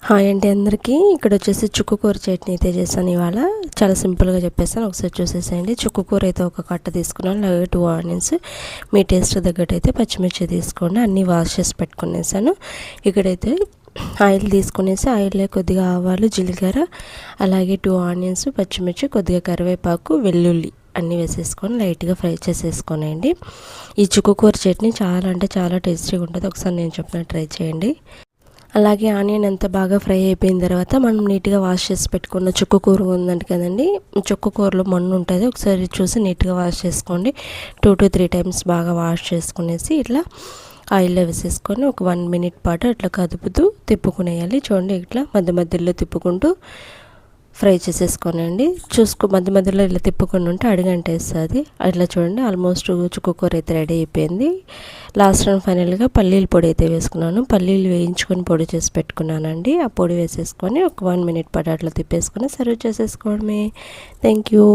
Hi అండి అందరికీ. ఇక్కడ వచ్చేసి చుక్కు కూర చట్నీ అయితే చేశాను ఇవాళ. చాలా సింపుల్గా చెప్పేసాను, ఒకసారి చూసేసేయండి. చుక్కు కూర అయితే ఒక కట్ట తీసుకున్నాను, అలాగే 2 ఆనియన్స్, మీ టేస్ట్ తగ్గట్టు అయితే పచ్చిమిర్చి తీసుకోండి. అన్నీ వాష్ చేసి పెట్టుకునేసాను. ఇక్కడైతే ఆయిల్ తీసుకునేసి ఆయిల్లో కొద్దిగా ఆవాలు, జీలకర్ర, అలాగే 2 ఆనియన్స్, పచ్చిమిర్చి, కొద్దిగా కరివేపాకు, వెల్లుల్లి అన్నీ వేసేసుకొని లైట్గా ఫ్రై చేసేసుకోనండి. ఈ చుక్కు కూర చట్నీ చాలా అంటే చాలా టేస్టీగా ఉంటుంది. ఒకసారి నేను చెప్పినట్టు ట్రై చేయండి. అలాగే ఆనియన్ ఎంత బాగా ఫ్రై అయిపోయిన తర్వాత మనం నీట్గా వాష్ చేసి పెట్టుకున్న చుక్కు కూర ఉందండి కదండి, చుక్కు కూరలో మన్ను ఉంటుంది, ఒకసారి చూసి నీట్గా వాష్ చేసుకోండి. 2 to 3 టైమ్స్ బాగా వాష్ చేసుకునేసి ఇట్లా ఆయిల్లో వేసేసుకొని ఒక 1 minute పాటు అట్లా కదుపుతూ తిప్పుకునేయాలి. చూడండి, ఇట్లా మధ్య మధ్యలో తిప్పుకుంటూ ఫ్రై చేసేసుకోనండి. మధ్య మధ్యలో ఇలా తిప్పుకొని ఉంటే అడుగంటేస్తుంది. అట్లా చూడండి, ఆల్మోస్ట్ చుక్కు కూర అయితే రెడీ అయిపోయింది. లాస్ట్ అండ్ ఫైనల్గా పల్లీల పొడి అయితే వేసుకున్నాను. పల్లీలు వేయించుకొని పొడి చేసి పెట్టుకున్నానండి. ఆ పొడి వేసేసుకొని ఒక 1 minute పాటు అట్లా తిప్పేసుకొని సర్వ్ చేసేసుకోవడమే. Thank you.